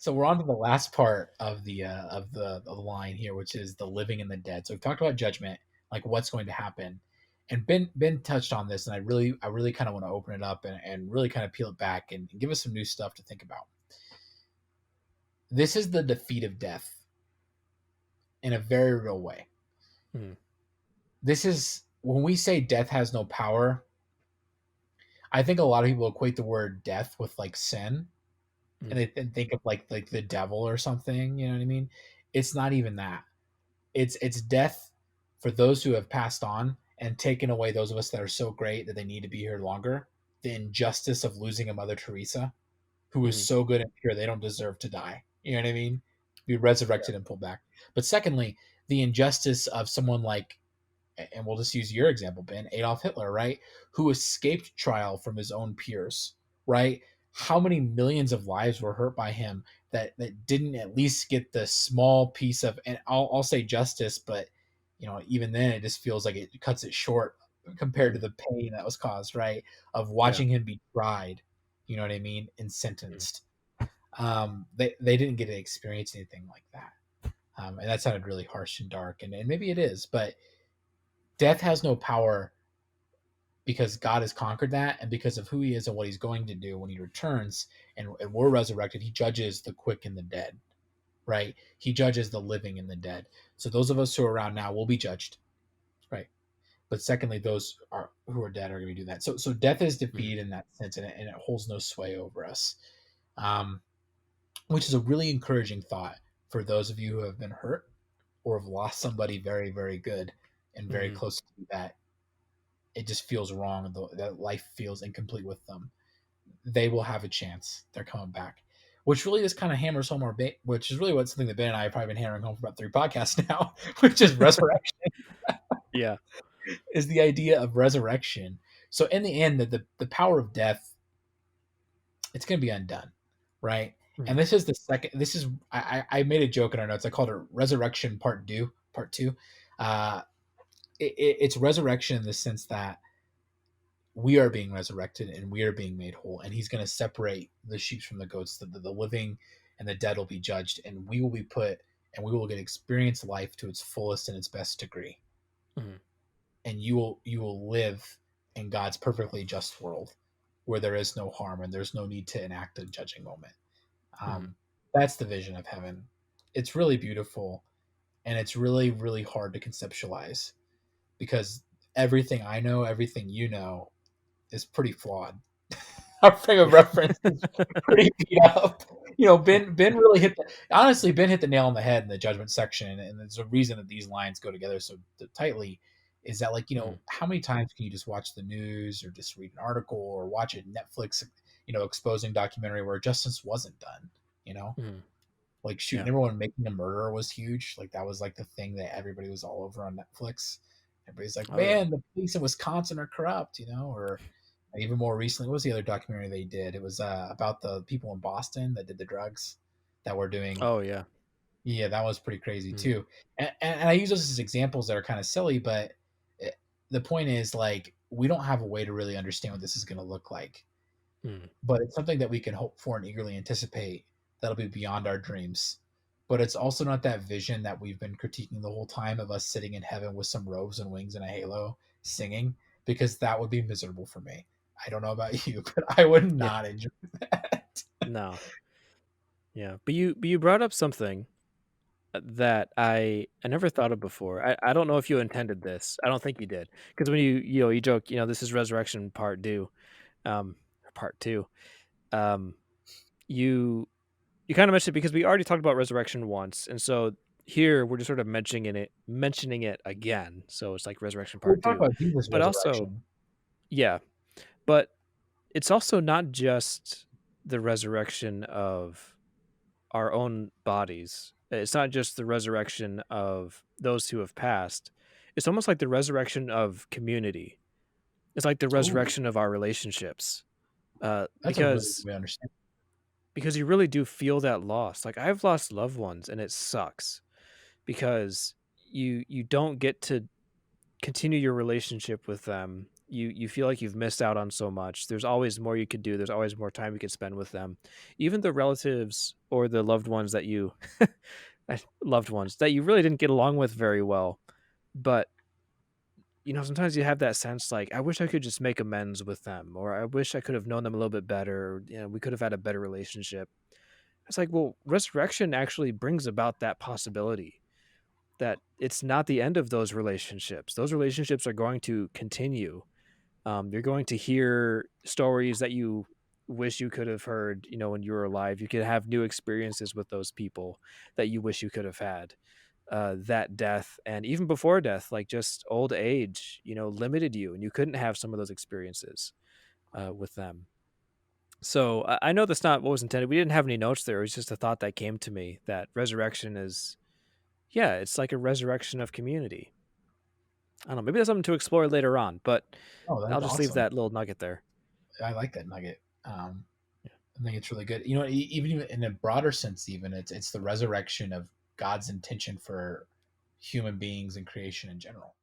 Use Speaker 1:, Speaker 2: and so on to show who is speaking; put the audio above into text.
Speaker 1: So we're on to the last part of the line here, which is the living and the dead. So we've talked about judgment, like what's going to happen, and Ben touched on this, and I really kind of want to open it up and really kind of peel it back and give us some new stuff to think about. This is the defeat of death in a very real way.
Speaker 2: Mhm.
Speaker 1: This is when we say death has no power. I think a lot of people equate the word death with like sin, and
Speaker 2: Mhm.
Speaker 1: they think of like the devil or something. You know what I mean? It's not even that. It's death for those who have passed on and taken away those of us that are so great that they need to be here longer. The injustice of losing a Mother Teresa who was
Speaker 2: Mhm.
Speaker 1: so good and pure they don't deserve to die. You know what I mean? Be resurrected and pulled back. But secondly, the injustice of someone like, and we'll just use your example, Ben, Adolf Hitler, right? Who escaped trial from his own peers, right? How many millions of lives were hurt by him that didn't at least get the small piece of, and I'll say justice, but even then it just feels like it cuts it short compared to
Speaker 2: Mhm.
Speaker 1: the pain that was caused, right? Of
Speaker 2: Yeah.
Speaker 1: watching him be tried, you know what I mean, and
Speaker 2: Mhm.
Speaker 1: sentenced. They didn't get to experience anything like that. And that sounded really harsh and dark, and maybe it is, but death has no power because God has conquered that, and because of who he is and what he's going to do when he returns and we're resurrected, he judges the quick and the dead, right? He judges the living and the dead. So those of us who are around now will be judged, right? But secondly, those are who are dead are going to do that. So death is
Speaker 2: Mhm.
Speaker 1: defeated in that sense, and it holds no sway over us, um, which is a really encouraging thought for those of you who have been hurt or have lost somebody very, very good and very
Speaker 2: Mhm.
Speaker 1: close to you that it just feels wrong. That life feels incomplete with them. They will have a chance. They're coming back, which really just kind of hammers home which is really what something that Ben and I have probably been hammering home for about 3 podcasts now, which is resurrection,
Speaker 2: Yeah.
Speaker 1: is the idea of resurrection. So in the end, the power of death, it's going to be undone, right? And
Speaker 2: Mhm.
Speaker 1: this is the second. This is I made a joke in our notes. I called it Resurrection Part Two. Part Two. Uh, it's resurrection in the sense that we are being resurrected and we are being made whole, and he's going to separate the sheep from the goats. The living and the dead will be judged, and we will be put, and we will get experience life to its fullest and its best degree,
Speaker 2: Mhm.
Speaker 1: and you will live in God's perfectly just world where there is no harm and there's no need to enact a judging moment.
Speaker 2: Mhm.
Speaker 1: um, that's the vision of heaven. It's really beautiful, and it's really, really hard to conceptualize because everything I know, everything you know, is pretty flawed. Our frame of reference is pretty beat up. Ben really honestly, Ben hit the nail on the head in the judgment section, and there's a reason that these lines go together so tightly. Is that like
Speaker 2: Mhm.
Speaker 1: how many times can you just watch the news or just read an article or watch a Netflix exposing documentary where justice wasn't done? You know,
Speaker 2: Mhm.
Speaker 1: like shoot,
Speaker 2: Yeah.
Speaker 1: remember when Making a Murderer was huge? Like that was like the thing that everybody was all over on Netflix. Everybody's like,
Speaker 2: Oh yeah.
Speaker 1: man, the police in Wisconsin are corrupt, or even more recently, what was the other documentary they did? It was about the people in Boston that did the drugs that were doing.
Speaker 2: Oh yeah.
Speaker 1: Yeah, that was pretty crazy
Speaker 2: Mhm.
Speaker 1: too. And I use those as examples that are kind of silly, but it, the point is like we don't have a way to really understand what this is going to look like,
Speaker 2: Mhm.
Speaker 1: but it's something that we can hope for and eagerly anticipate that'll be beyond our dreams. But it's also not that vision that we've been critiquing the whole time of us sitting in heaven with some robes and wings and a halo singing, because that would be miserable for me. I don't know about you, but I would
Speaker 2: Yeah.
Speaker 1: not enjoy that.
Speaker 2: No. Yeah. But you brought up something that I never thought of before. I don't know if you intended this. I don't think you did. Because when you joke, this is resurrection um part two. Um you you kind of mentioned it because we already talked about resurrection once. And so here we're just sort of mentioning it again. So it's like resurrection
Speaker 1: We
Speaker 2: part
Speaker 1: talk
Speaker 2: two.
Speaker 1: about Jesus'
Speaker 2: But also,
Speaker 1: resurrection.
Speaker 2: yeah, but it's also not just the resurrection of our own bodies. It's not just the resurrection of those who have passed. It's almost like the resurrection of community. It's like the
Speaker 1: Ooh,
Speaker 2: resurrection of our relationships.
Speaker 1: that's a really good
Speaker 2: Because
Speaker 1: way to understand.
Speaker 2: because you really do feel that loss. Like I've lost loved ones and it sucks because you don't get to continue your relationship with them You feel like you've missed out on so much. There's always more you could do. There's always more time you could spend with them. Even the relatives or the loved ones that you loved ones that you really didn't get along with very well. But sometimes you have that sense like, I wish I could just make amends with them, or I wish I could have known them a little bit better. We could have had a better relationship. It's like, well, resurrection actually brings about that possibility that it's not the end of those relationships. Those relationships are going to continue. You're going to hear stories that you wish you could have heard, when you were alive. You could have new experiences with those people that you wish you could have had. That death and even before death, like just old age, limited you and you couldn't have some of those experiences with them. So I know that's not what was intended. We didn't have any notes there. It was just a thought that came to me that resurrection is, yeah, it's like a resurrection of community. I don't know. Maybe that's something to explore later on, but
Speaker 1: Oh,
Speaker 2: I'll
Speaker 1: that's
Speaker 2: just leave
Speaker 1: awesome.
Speaker 2: that little nugget there.
Speaker 1: I like that nugget.
Speaker 2: Yeah.
Speaker 1: I think it's really good. Even in a broader sense, even it's the resurrection of God's intention for human beings and creation in general.